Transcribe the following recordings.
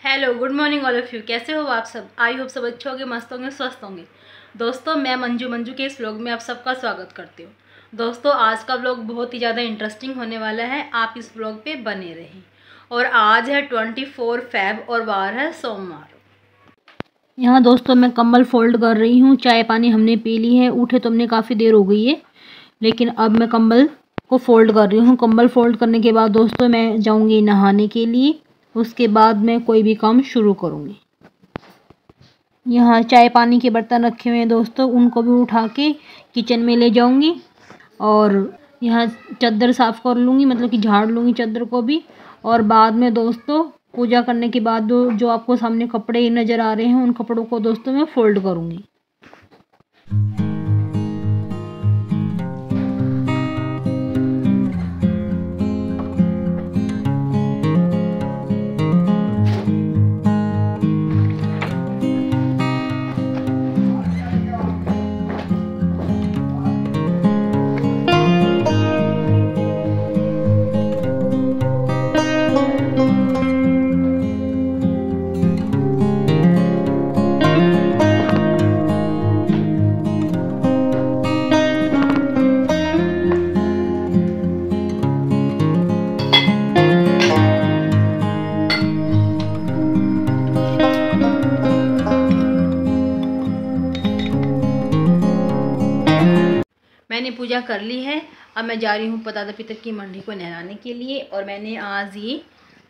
Hello good morning all of you. कैसे हो आप सब? आई होप सब अच्छे होंगे, मस्त होंगे, स्वस्थ होंगे। दोस्तों मैं मंजू के इस व्लॉग में आप सबका स्वागत करती हूँ। दोस्तों आज का व्लॉग बहुत ही ज़्यादा इंटरेस्टिंग होने वाला है, आप इस व्लॉग पे बने रहें। और आज है 24 फेब और वार है सोमवार। यहाँ दोस्तों मैं कंबल फोल्ड कर रही हूँ। चाय पानी हमने पी ली है, उठे तो हमने काफ़ी देर हो गई है, लेकिन अब मैं कंबल को फोल्ड कर रही हूँ। कंबल फोल्ड करने के बाद दोस्तों मैं जाऊँगी नहाने के लिए, उसके बाद मैं कोई भी काम शुरू करूँगी। यहाँ चाय पानी के बर्तन रखे हुए हैं दोस्तों, उनको भी उठा के किचन में ले जाऊँगी और यहाँ चादर साफ़ कर लूँगी, मतलब कि झाड़ लूँगी चादर को भी। और बाद में दोस्तों पूजा करने के बाद जो आपको सामने कपड़े नज़र आ रहे हैं उन कपड़ों को दोस्तों मैं फोल्ड करूँगी। मैंने पूजा कर ली है। अब मैं जा रही हूँ पतादा पितर की मंडी को नहलाने के लिए। और मैंने आज ये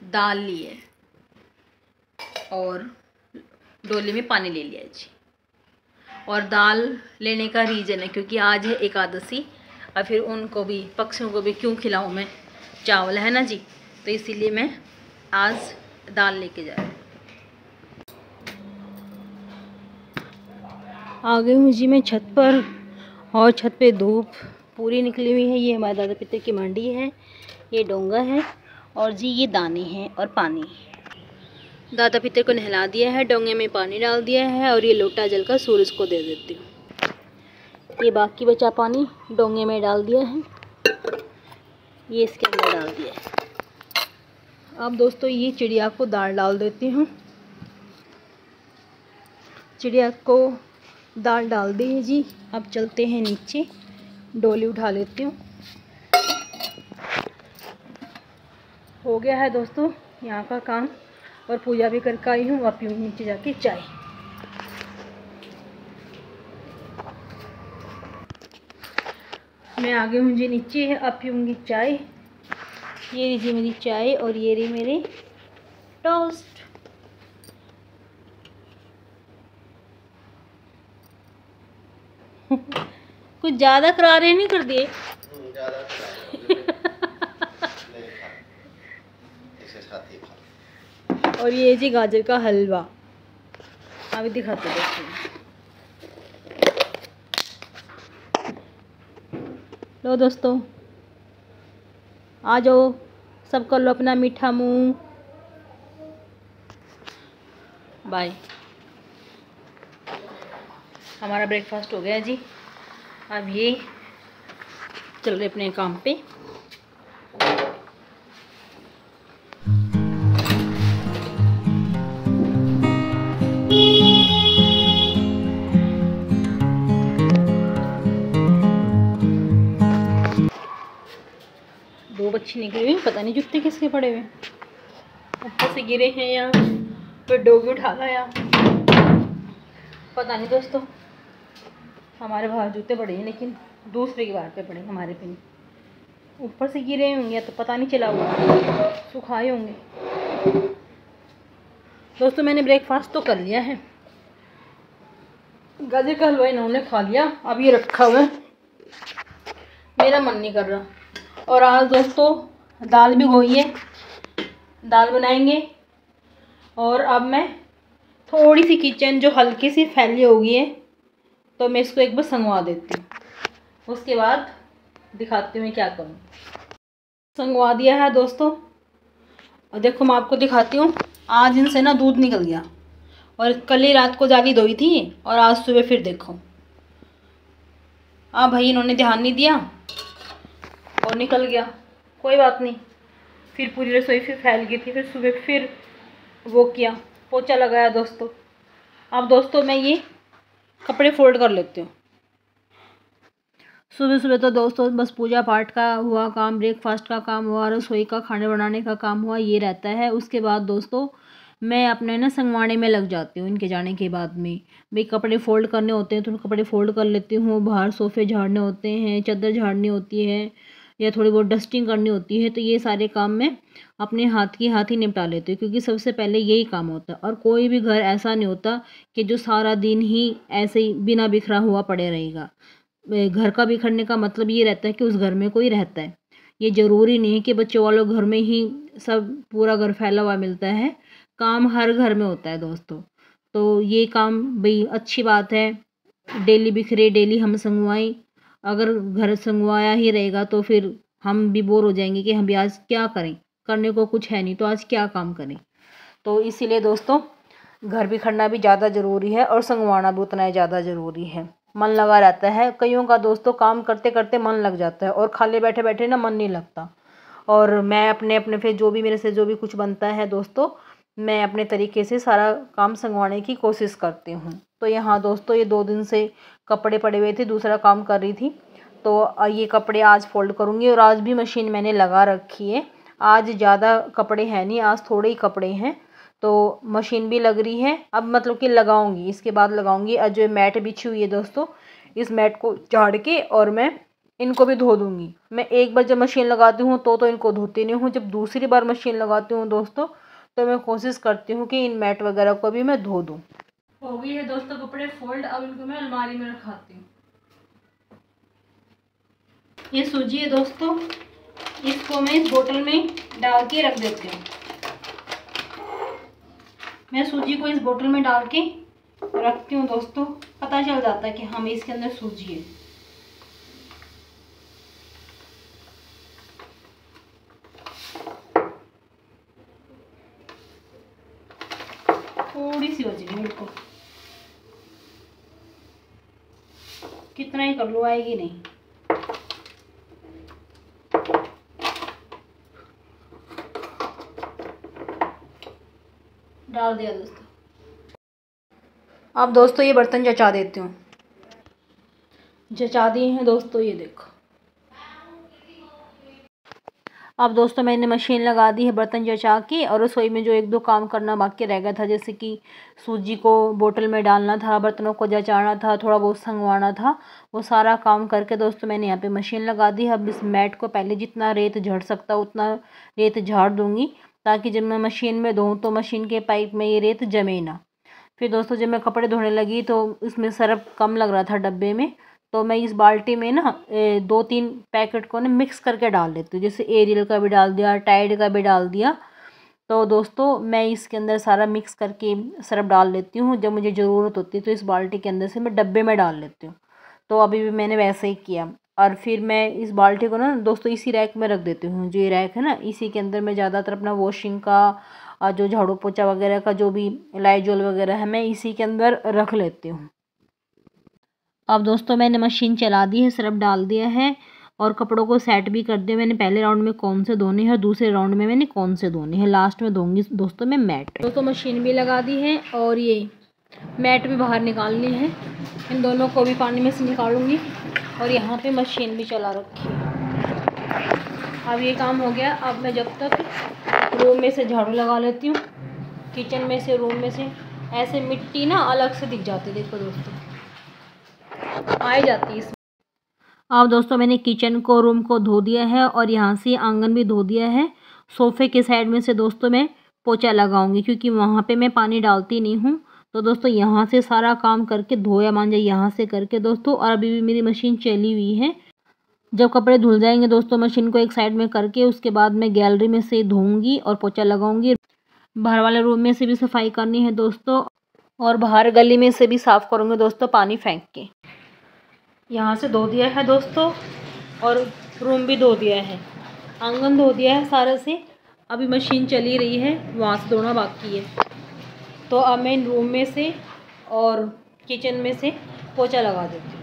दाल ली है और डोले में पानी ले लिया जी। और दाल लेने का रीज़न है क्योंकि आज है एकादशी, और फिर उनको भी पक्षियों को भी क्यों खिलाऊँ मैं, चावल है ना जी, तो इसीलिए मैं आज दाल लेके जा रही हूँ। आ गई हूँ जी मैं छत पर, और छत पे धूप पूरी निकली हुई है। ये हमारे दादा पितर की मंडी है, ये डोंगा है और जी ये दाने हैं और पानी। दादा पितर को नहला दिया है, डोंगे में पानी डाल दिया है और ये लोटा जल कर सूरज को दे देती हूँ। ये बाकी बचा पानी डोंगे में डाल दिया है, ये इसके अंदर डाल दिया है। अब दोस्तों ये चिड़िया को दाल डाल देती हूँ। चिड़िया को दाल डाल दी है जी। अब चलते हैं नीचे, डोली उठा लेती हूँ। हो गया है दोस्तों यहाँ का काम, और पूजा भी करके आई हूँ। अब पीऊँ नीचे जाके चाय। मैं आ गई हूँ जी नीचे, अब पीऊँगी चाय। ये लीजिए मेरी चाय और ये रही मेरे टोस्ट। कुछ ज़्यादा करारे नहीं कर दिए? और ये जी गाजर का हलवा, अभी दिखाते देखिए। लो दोस्तों आ जाओ, सब कर लो अपना मीठा मुंह। बाय। हमारा ब्रेकफास्ट हो गया जी। अब ये चल रहे अपने काम पे। दो बच्चे निकले हुए, पता नहीं जूते किसके पड़े हुए, ऊपर से गिरे हैं या फिर डोगी उठा लाया, पता नहीं दोस्तों। हमारे बाहर जूते पड़े हैं, लेकिन दूसरे के बाहर पे पड़े, हमारे पे नहीं। ऊपर से गिरे होंगे तो पता नहीं चला होगा, सुखाए होंगे। दोस्तों मैंने ब्रेकफास्ट तो कर लिया है, गाजर का हलवा इन्होंने खा लिया, अब ये रखा हुआ है, मेरा मन नहीं कर रहा। और आज दोस्तों दाल भी गोई है, दाल बनाएंगे। और अब मैं थोड़ी सी किचन जो हल्की सी फैली होगी है, तो मैं इसको एक बार संगवा देती हूँ, उसके बाद दिखाती हूँ मैं क्या करूँ। संगवा दिया है दोस्तों, और देखो मैं आपको दिखाती हूँ। आज इनसे ना दूध निकल गया, और कल ही रात को जाली धोई थी, और आज सुबह फिर देखो। भाई इन्होंने ध्यान नहीं दिया और निकल गया, कोई बात नहीं। फिर पूरी रसोई फिर फैल गई थी, फिर सुबह फिर वो किया, पोछा लगाया दोस्तों। अब दोस्तों मैं ये कपड़े फोल्ड कर लेती हूँ। सुबह सुबह तो दोस्तों बस पूजा पाठ का हुआ काम, ब्रेकफास्ट का काम हुआ, रसोई का खाने बनाने का काम हुआ, ये रहता है। उसके बाद दोस्तों मैं अपने ना संगवाने में लग जाती हूँ। इनके जाने के बाद में भाई कपड़े फ़ोल्ड करने होते हैं तो कपड़े फ़ोल्ड कर लेती हूँ, बाहर सोफ़े झाड़ने होते हैं, चादर झाड़नी होती है या थोड़ी बहुत डस्टिंग करनी होती है, तो ये सारे काम मैं अपने हाथ ही निपटा लेती हूँ, क्योंकि सबसे पहले यही काम होता है। और कोई भी घर ऐसा नहीं होता कि जो सारा दिन ही ऐसे ही बिना बिखरा हुआ पड़े रहेगा। घर का बिखरने का मतलब ये रहता है कि उस घर में कोई रहता है। ये ज़रूरी नहीं है कि बच्चों वालों घर में ही सब पूरा घर फैला हुआ मिलता है, काम हर घर में होता है दोस्तों। तो ये काम भाई अच्छी बात है, डेली बिखरे डेली हम संगवाएं। अगर घर संगवाया ही रहेगा तो फिर हम भी बोर हो जाएंगे कि हम भी आज क्या करें, करने को कुछ है नहीं तो आज क्या काम करें। तो इसीलिए दोस्तों घर बिखरना भी ज़्यादा ज़रूरी है और संगवाना भी उतना ही ज़्यादा ज़रूरी है। मन लगा रहता है, कईयों का दोस्तों काम करते करते मन लग जाता है और खाली बैठे बैठे ना मन नहीं लगता। और मैं अपने अपने फिर जो भी मेरे से जो भी कुछ बनता है दोस्तों, मैं अपने तरीके से सारा काम संगवाने की कोशिश करती हूँ। तो यहाँ दोस्तों ये 2 दिन से कपड़े पड़े हुए थे, दूसरा काम कर रही थी, तो ये कपड़े आज फोल्ड करूँगी। और आज भी मशीन मैंने लगा रखी है। आज ज़्यादा कपड़े हैं नहीं, आज थोड़े ही कपड़े हैं, तो मशीन भी लग रही है। अब मतलब कि लगाऊंगी, इसके बाद लगाऊंगी। आज जो मैट बिछी हुई है दोस्तों, इस मैट को झाड़ के और मैं इनको भी धो दूंगी। मैं एक बार जब मशीन लगाती हूँ तो इनको धोती नहीं हूँ। जब दूसरी बार मशीन लगाती हूँ दोस्तों, तो मैं कोशिश करती हूँ कि इन मैट वगैरह को भी मैं धो दूँ। हो गई है दोस्तों कपड़े फोल्ड। अब इनको मैं अलमारी में रखाती हूँ। ये सूजी है दोस्तों, इसको मैं इस बोतल में डाल के रख देती हूँ। मैं सूजी को इस बोतल में डाल के रखती हूँ दोस्तों, पता चल जाता है कि हाँ इसके अंदर सूजी है। थोड़ी सी बच गई बिल्कुल, कितना ही कर लो आएगी नहीं। डाल दिया दोस्तों। अब दोस्तों ये बर्तन जचा देती हूँ। जचा दिए हैं दोस्तों, ये देखो। अब दोस्तों मैंने मशीन लगा दी है बर्तन जचा के, और रसोई में जो 1-2 काम करना बाकी रह गया था, जैसे कि सूजी को बोतल में डालना था, बर्तनों को जचाना था, थोड़ा बहुत संगवाना था, वो सारा काम करके दोस्तों मैंने यहाँ पे मशीन लगा दी है। अब इस मैट को पहले जितना रेत झड़ सकता उतना रेत झाड़ दूँगी, ताकि जब मैं मशीन में धोऊँ तो मशीन के पाइप में ये रेत जमे ना। फिर दोस्तों जब मैं कपड़े धोने लगी तो इसमें सर्फ कम लग रहा था डब्बे में, तो मैं इस बाल्टी में ना 2-3 पैकेट को ना मिक्स करके डाल देती हूँ। जैसे एरियल का भी डाल दिया, टाइड का भी डाल दिया। तो दोस्तों मैं इसके अंदर सारा मिक्स करके सर्फ डाल लेती हूँ। जब मुझे ज़रूरत होती है तो इस बाल्टी के अंदर से मैं डब्बे में डाल लेती हूँ। तो अभी भी मैंने वैसे ही किया। और फिर मैं इस बाल्टी को ना दोस्तों इसी रैक में रख देती हूँ। जो ये रैक है ना, इसी के अंदर मैं ज़्यादातर अपना वॉशिंग का और जो झाड़ू पोछा वगैरह का जो भी लाइजॉल वगैरह है, मैं इसी के अंदर रख लेती हूँ। अब दोस्तों मैंने मशीन चला दी है, सर्फ डाल दिया है और कपड़ों को सेट भी कर दिया मैंने। पहले राउंड में कौन से धोने हैं और दूसरे राउंड में मैंने कौन से धोने हैं, लास्ट में धोऊंगी दोस्तों मैं मैट। दोस्तों मशीन भी लगा दी है और ये मैट भी बाहर निकालनी है। इन दोनों को भी पानी में से निकालूंगी। और यहाँ पे मशीन भी चला रखी है। अब ये काम हो गया। अब मैं जब तक रूम में से झाड़ू लगा लेती हूँ, किचन में से, रूम में से। ऐसे मिट्टी ना अलग से दिख जाती है, देखो दोस्तों आ जाती है इसमें। अब दोस्तों मैंने किचन को, रूम को धो दिया है और यहाँ से आंगन भी धो दिया है। सोफ़े के साइड में से दोस्तों मैं पोछा लगाऊंगी, क्योंकि वहाँ पे मैं पानी डालती नहीं हूँ। तो दोस्तों यहाँ से सारा काम करके धोया मांजा यहाँ से करके दोस्तों, और अभी भी मेरी मशीन चली हुई है। जब कपड़े धुल जाएंगे दोस्तों मशीन को एक साइड में करके, उसके बाद मैं गैलरी में से धोऊंगी और पोछा लगाऊंगी। बाहर वाले रूम में से भी सफाई करनी है दोस्तों, और बाहर गली में से भी साफ़ करूँगी दोस्तों पानी फेंक के। यहाँ से धो दिया है दोस्तों, और रूम भी धो दिया है, आंगन धो दिया है सारे से। अभी मशीन चली रही है, वहाँ से धोना बाकी है। तो अब मैं रूम में से और किचन में से पोछा लगा देती हूँ।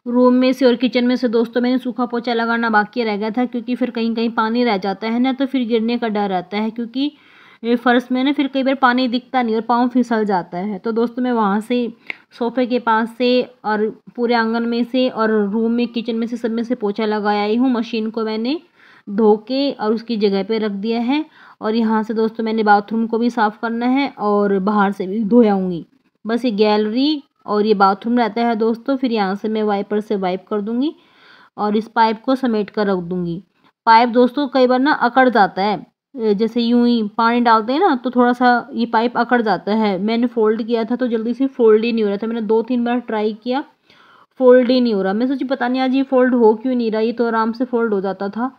रूम में से और किचन में से दोस्तों मैंने सूखा पोछा लगाना बाकी रह गया था, क्योंकि फिर कहीं कहीं पानी रह जाता है ना, तो फिर गिरने का डर रहता है। क्योंकि ये फर्श में ना फिर कई बार पानी दिखता नहीं और पाँव फिसल जाता है। तो दोस्तों मैं वहाँ से सोफ़े के पास से और पूरे आंगन में से और रूम में किचन में से सब में से पोछा लगा आई हूँ। मशीन को मैंने धो के और उसकी जगह पे रख दिया है। और यहाँ से दोस्तों मैंने बाथरूम को भी साफ़ करना है और बाहर से भी धो आऊँगी। बस ये गैलरी और ये बाथरूम रहता है दोस्तों। फिर यहाँ से मैं वाइपर से वाइप कर दूँगी और इस पाइप को समेट कर रख दूँगी। पाइप दोस्तों कई बार ना अकड़ जाता है, जैसे यूं ही पानी डालते हैं ना तो थोड़ा सा ये पाइप अकड़ जाता है। मैंने फ़ोल्ड किया था तो जल्दी से फ़ोल्ड ही नहीं हो रहा था। मैंने 2-3 बार ट्राई किया, फ़ोल्ड ही नहीं हो रहा। मैं सोची पता नहीं आज ये फ़ोल्ड हो क्यों नहीं रहा, ये तो आराम से फ़ोल्ड हो जाता था।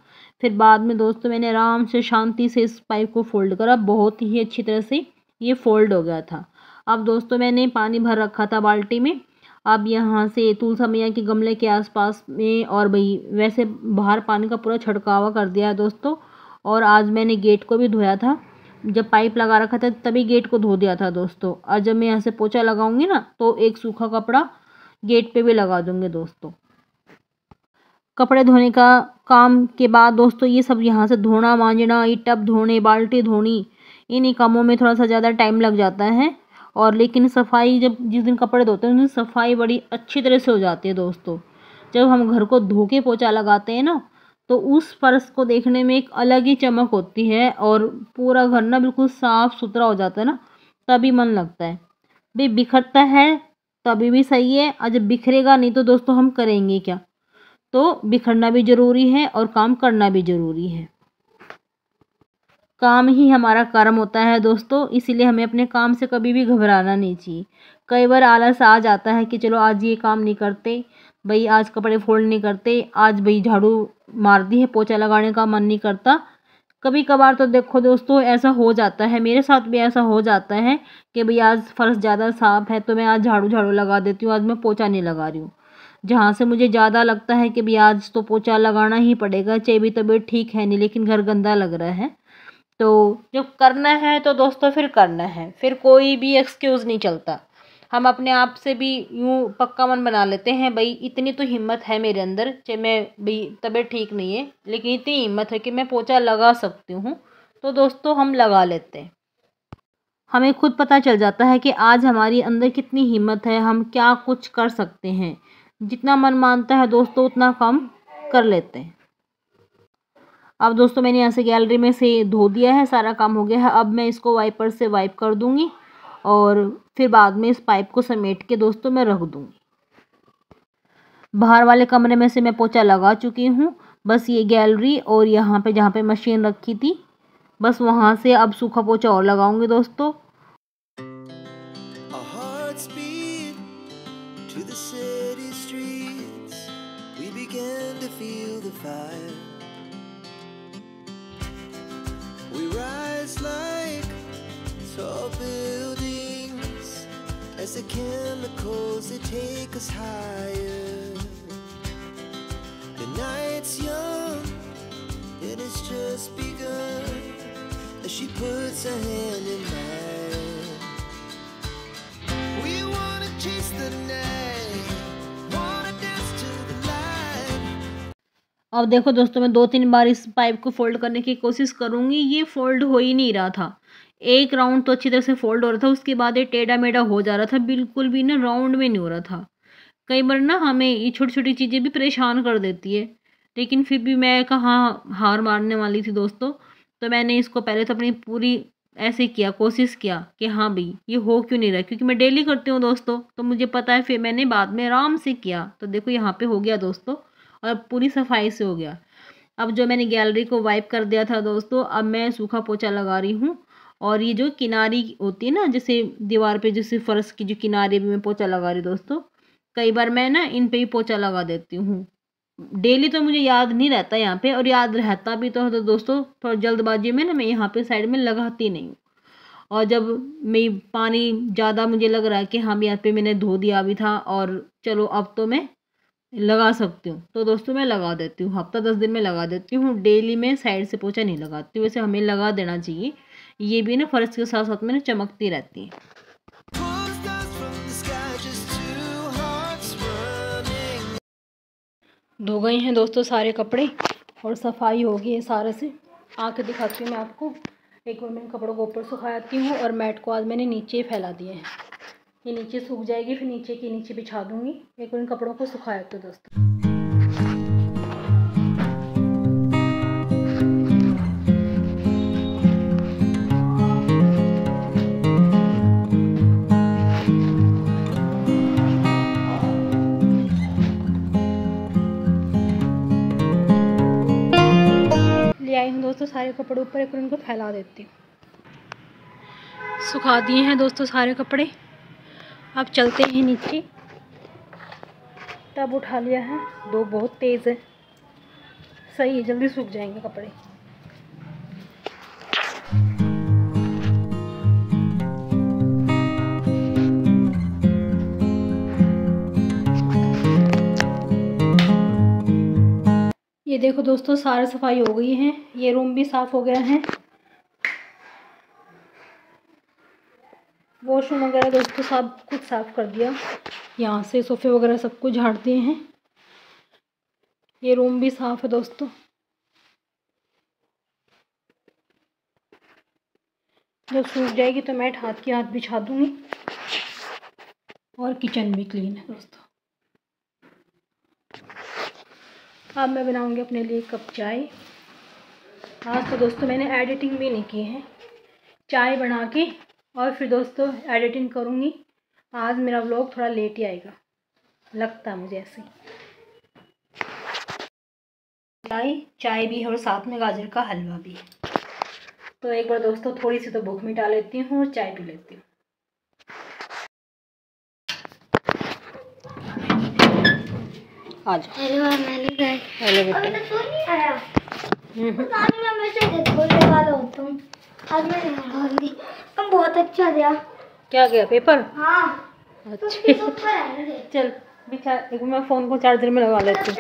फिर बाद में दोस्तों मैंने आराम से शांति से इस पाइप को फ़ोल्ड करा, बहुत ही अच्छी तरह से ये फ़ोल्ड हो गया था। अब दोस्तों मैंने पानी भर रखा था बाल्टी में। अब यहाँ से तुलसा मैया के गमले के आसपास में और भाई वैसे बाहर पानी का पूरा छिड़कावा कर दिया है दोस्तों। और आज मैंने गेट को भी धोया था, जब पाइप लगा रखा था तभी गेट को धो दिया था दोस्तों। और जब मैं यहाँ से पोछा लगाऊंगी ना तो एक सूखा कपड़ा गेट पे भी लगा दूंगी दोस्तों। कपड़े धोने का काम के बाद दोस्तों ये सब यहाँ से धोना मांजना, ये टब धोने, बाल्टी धोनी, इन्हीं कामों में थोड़ा सा ज़्यादा टाइम लग जाता है। और लेकिन सफाई जब जिस दिन कपड़े धोते हैं उस दिन सफाई बड़ी अच्छी तरह से हो जाती है दोस्तों। जब हम घर को धो के पोछा लगाते हैं ना तो उस फर्श को देखने में एक अलग ही चमक होती है और पूरा घर ना बिल्कुल साफ सुथरा हो जाता है ना, तभी मन लगता है। भाई बिखरता है तभी भी सही है, और जब बिखरेगा नहीं तो दोस्तों हम करेंगे क्या। तो बिखरना भी ज़रूरी है और काम करना भी ज़रूरी है। काम ही हमारा कर्म होता है दोस्तों, इसीलिए हमें अपने काम से कभी भी घबराना नहीं चाहिए। कई बार आलस आ जाता है कि चलो आज ये काम नहीं करते, भाई आज कपड़े फोल्ड नहीं करते, आज भाई झाड़ू मार दी है, पोछा लगाने का मन नहीं करता। कभी कभार तो देखो दोस्तों ऐसा हो जाता है, मेरे साथ भी ऐसा हो जाता है कि भाई आज फर्श ज़्यादा साफ है तो मैं आज झाड़ू लगा देती हूँ, आज मैं पोछा नहीं लगा रही हूँ। जहाँ से मुझे ज़्यादा लगता है कि भाई आज तो पोछा लगाना ही पड़ेगा, चाहे भी तबीयत ठीक है नहीं लेकिन घर गंदा लग रहा है, तो जब करना है तो दोस्तों फिर करना है, फिर कोई भी एक्सक्यूज़ नहीं चलता। हम अपने आप से भी यूँ पक्का मन बना लेते हैं, भाई इतनी तो हिम्मत है मेरे अंदर, चाहे मैं भाई तबीयत ठीक नहीं है लेकिन इतनी हिम्मत है कि मैं पोछा लगा सकती हूँ, तो दोस्तों हम लगा लेते हैं। हमें खुद पता चल जाता है कि आज हमारी अंदर कितनी हिम्मत है, हम क्या कुछ कर सकते हैं। जितना मन मानता है दोस्तों उतना काम कर लेते हैं। अब दोस्तों मैंने यहाँ से गैलरी में से धो दिया है, सारा काम हो गया है। अब मैं इसको वाइपर से वाइप कर दूँगी और फिर बाद में इस पाइप को समेट के दोस्तों मैं रख दूँगी। बाहर वाले कमरे में से मैं पोछा लगा चुकी हूँ, बस ये गैलरी और यहाँ पे जहाँ पे मशीन रखी थी बस वहाँ से अब सूखा पोछा और लगाऊंगी दोस्तों। As the chemicals, they take us higher. The night's young, and it's just begun. As she puts her hand in mine, we wanna chase the night, wanna dance to the light. अब देखो दोस्तों मैं 2-3 बार इस pipe को fold करने की कोशिश करूँगी, ये फोल्ड हो ही नहीं रहा था। एक राउंड तो अच्छी तरह से फोल्ड हो रहा था, उसके बाद ये टेढ़ा मेढ़ा हो जा रहा था, बिल्कुल भी ना राउंड में नहीं हो रहा था। कई बार ना हमें ये छोटी छोटी चीज़ें भी परेशान कर देती है, लेकिन फिर भी मैं कहाँ हार मारने वाली थी दोस्तों। तो मैंने इसको पहले तो अपनी पूरी ऐसे किया, कोशिश किया कि हाँ भाई ये हो क्यों नहीं रहा, क्योंकि मैं डेली करती हूँ दोस्तों तो मुझे पता है। फिर मैंने बाद में आराम से किया तो देखो यहाँ पे हो गया दोस्तों और पूरी सफाई से हो गया। अब जो मैंने गैलरी को वाइप कर दिया था दोस्तों, अब मैं सूखा पोछा लगा रही हूँ। और ये जो किनारी होती है ना, जैसे दीवार पे जैसे फर्श की जो किनारे भी मैं पोछा लगा रही दोस्तों, कई बार मैं ना इन पे ही पोछा लगा देती हूँ। डेली तो मुझे याद नहीं रहता यहाँ पे, और याद रहता भी तो दोस्तों थोड़ा जल्दबाजी में ना मैं यहाँ पे साइड में लगाती नहीं हूँ। और जब मैं पानी ज़्यादा मुझे लग रहा है कि हाँ यहाँ पे मैंने धो दिया भी था और चलो अब तो मैं लगा सकती हूँ, तो दोस्तों मैं लगा देती हूँ। हफ्ता 10 दिन में लगा देती हूँ, डेली में साइड से पोछा नहीं लगाती हूँ। वैसे हमें लगा देना चाहिए, ये भी ना फर्श के साथ साथ में ना चमकती रहती है। धो गए हैं दोस्तों सारे कपड़े और सफाई हो गई है सारे से। आके दिखाती हूँ मैं आपको। एक बार मैंने कपड़ों को ऊपर सुखाती हूँ और मैट को आज मैंने नीचे ही फैला दिया है। ये नीचे सूख जाएगी, फिर नीचे की नीचे बिछा दूँगी। एक बार इन कपड़ों को सुखाया तो दोस्तों। ले आई हूँ दोस्तों सारे कपड़े ऊपर, एक बार इनको फैला देती हूँ। सुखा दिए हैं दोस्तों सारे कपड़े। अब चलते हैं नीचे। टब उठा लिया है, दो बहुत तेज़ है, सही है, जल्दी सूख जाएंगे कपड़े। ये देखो दोस्तों सारी सफाई हो गई है, ये रूम भी साफ़ हो गया है। वॉशरूम वगैरह दोस्तों सब कुछ साफ़ कर दिया, यहाँ से सोफ़े वगैरह सब कुछ झाड़ दिए हैं। ये रूम भी साफ़ है दोस्तों। जब सूख जाएगी तो मैं हाथ के हाथ बिछा दूँगी। और किचन भी क्लीन है दोस्तों। अब मैं बनाऊँगी अपने लिए कप चाय। आज तो दोस्तों मैंने एडिटिंग भी नहीं की है, चाय बना के और फिर दोस्तों एडिटिंग करूँगी। आज मेरा व्लॉग थोड़ा लेट ही आएगा, लगता है मुझे ऐसे। चाय भी है और साथ में गाजर का हलवा भी है। तो एक बार दोस्तों थोड़ी सी तो भूख मिटा लेती हूँ और चाय पी लेती हूँ। आ जाओ। Hello guys. हेलो बेटा। अभी तक सो नहीं आया। नानी मैं हमेशा बोलने वाला होता हूँ, आज मैं नहीं आऊंगी। तुम बहुत अच्छा दिया। क्या गया पेपर? हाँ। अच्छे। चल बिछा, एक मैं फ़ोन को चार्जर में लगा लेती हूँ।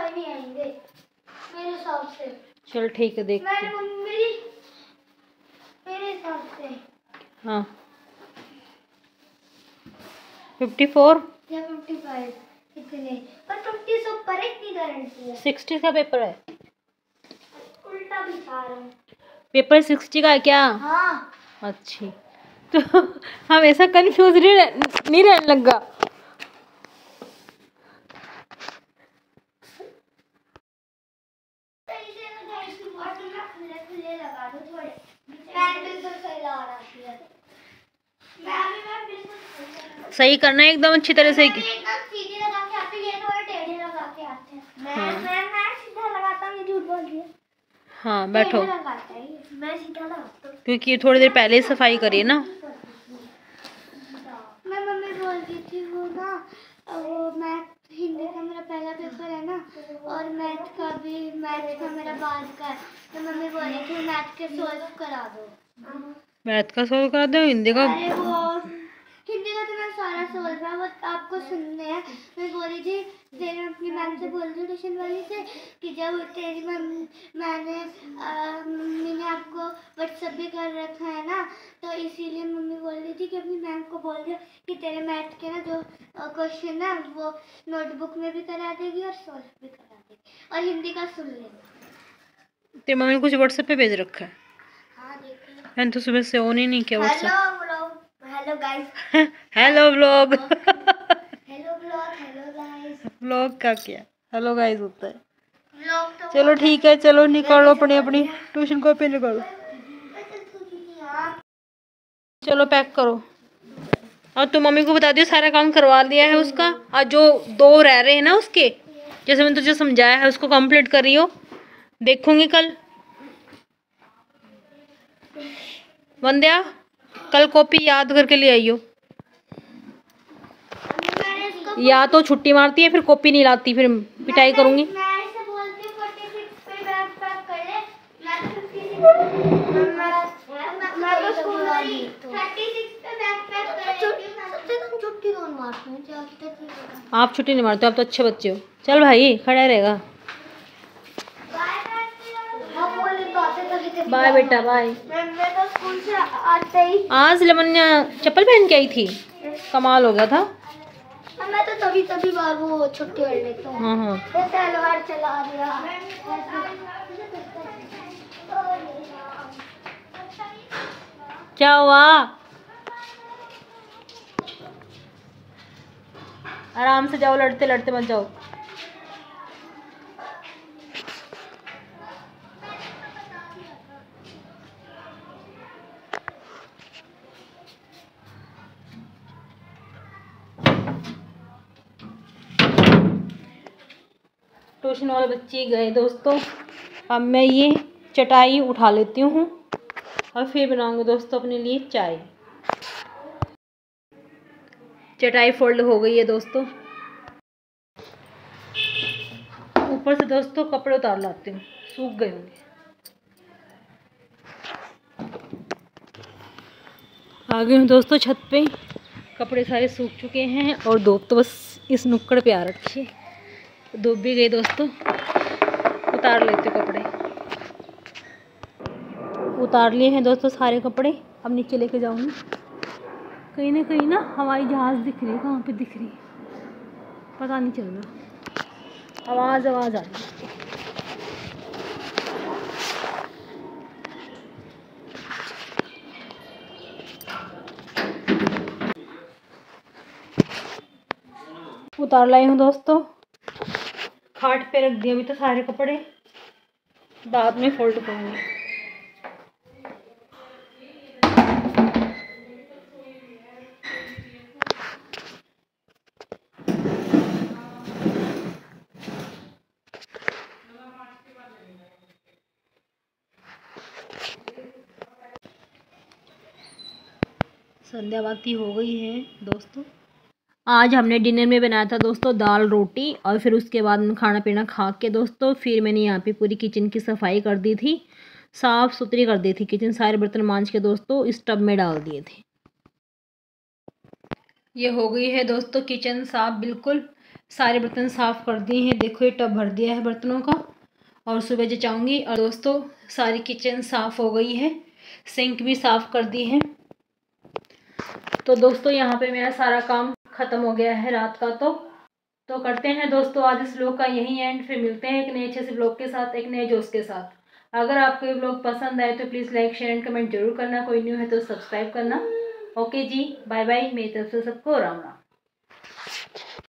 नहीं आएंगे मेरे हिसाब से। चल ठीक है, देखते हैं। मेरे हिसाब से हाँ 54 या 55 इतने, पर 50 से ऊपर इतनी गारंटी है। 60 का पेपर है। उल्टा बिछा रहा हूँ। पेपर 60 का है क्या? हाँ। अच्छी तो हम ऐसा कंफ्यूज नहीं रहने लगा। सही करना है एकदम अच्छी तरह से। सीधी लगा के आते हैं, थोड़े टेढ़े लगा के आते हैं। मैं सीधा लगाता हूँ, झूठ बोल रही है। हाँ बैठो, मैं सीधा लगाता हूँ क्योंकि थोड़ी देर पहले ही सफाई करिए ना। मैं मम्मी बोल रही थी वो ना, वो मैथ हिंदी का मेरा पहला पेपर है ना, और मैथ का मेरा बाद का है। तो मम्मी बोल रही थी मैथ के सॉल्व करा दो। मैथ का सॉल्व करा दो, हिंदी का? अरे वो हिंदी का तो मैं सारा सॉल्व है, वो आपको सुनने हैं। मैं बोल रही थी तेरे अपनी मैम से बोल रही ट्यूशन वाली से कि जब तेरी मम्मी ने आपको व्हाट्सएप भी कर रखा है ना, तो इसीलिए मम्मी बोल रही थी कि अपनी मैम को बोल दो कि तेरे मैथ के ना जो क्वेश्चन है वो नोटबुक में भी करा देगी और सॉल्व भी करा देगी, और हिंदी का सुन लेगी। तेरी मम्मी ने कुछ व्हाट्सएप पे भेज रखा है? हाँ देखिए। मैंने तो सुबह से ऑन ही नहीं किया WhatsApp. Hello guys. Hello vlog. Hello vlog. Hello guys. Vlog का क्या, हेलो गाइस होता है। व्लॉग तो चलो ठीक है, चलो निकालो अपनी अपनी ट्यूशन कॉपी निकालो। चलो पैक करो। और तुम मम्मी को बता दियो सारा काम करवा दिया है उसका, और जो 2 रह रहे हैं ना उसके, जैसे मैंने तुझे समझाया है, उसको कंप्लीट करियो। देखूंगी कल। वंद्या कल कॉपी याद करके ले आइयो। या तो छुट्टी मारती है फिर कॉपी नहीं लाती, फिर पिटाई करूंगी। मैं इसे बोलती हूँ 46 पे बैग पैक कर ले। मैं तो स्कूल वाली 36 पे बैग पैक कर लेती हूँ। सबसे कम छुट्टी कौन मारते हैं? आप छुट्टी नहीं मारते, आप तो अच्छे बच्चे हो। चल भाई खड़ा रहेगा। बाय बेटा बाय। मैं तो स्कूल से आते ही आज लमन्या चप्पल पहन के आई थी, कमाल हो गया था। मैं तो तभी बार वो छुट्टी कर लेता हूँ। हाँ तलवार चला दिया। क्या हुआ? आराम से जाओ, लड़ते लड़ते मत जाओ। ट्यूशन वाले बच्चे गए दोस्तों। अब मैं ये चटाई उठा लेती हूँ और फिर बनाऊंगी दोस्तों अपने लिए चाय। चटाई फोल्ड हो गई है दोस्तों। ऊपर से दोस्तों कपड़े उतार लाती हूँ, सूख गए होंगे। आ गई हूँ दोस्तों छत पे। कपड़े सारे सूख चुके हैं और धूप तो बस इस नुक्कड़ पे आ रखी है। धूप भी गई दोस्तों। उतार लेते कपड़े। उतार लिए हैं दोस्तों सारे कपड़े। अब नीचे लेके जाऊंगी। कहीं ना हवाई जहाज़ दिख रही है। कहाँ पे दिख रही है पता नहीं चल रहा। आवाज़ आ रही है। उतार लाई हूँ दोस्तों। खाट पे रख दिया अभी तो सारे कपड़े, बाद में फोल्ड करूँगी। संध्या बाती हो गई है दोस्तों। आज हमने डिनर में बनाया था दोस्तों दाल रोटी, और फिर उसके बाद में खाना पीना खा के दोस्तों फिर मैंने यहाँ पे पूरी किचन की सफाई कर दी थी, साफ़ सुथरी कर दी थी किचन। सारे बर्तन मांज के दोस्तों इस टब में डाल दिए थे। ये हो गई है दोस्तों किचन साफ, बिल्कुल सारे बर्तन साफ़ कर दिए हैं। देखो ये टब भर दिया है बर्तनों का, और सुबह जचाऊँगी। और दोस्तों सारी किचन साफ़ हो गई है, सिंक भी साफ़ कर दी है। तो दोस्तों यहाँ पे मेरा सारा काम ख़त्म हो गया है रात का। तो करते हैं दोस्तों आज इस व्लॉग का यही एंड। फिर मिलते हैं एक नए अच्छे से व्लॉग के साथ, एक नए जोश के साथ। अगर आपको ये व्लॉग पसंद आए तो please like share and comment जरूर करना। कोई न्यू है तो सब्सक्राइब करना। ओके जी, बाय बाय। मेरी तरफ से सबको राम राम।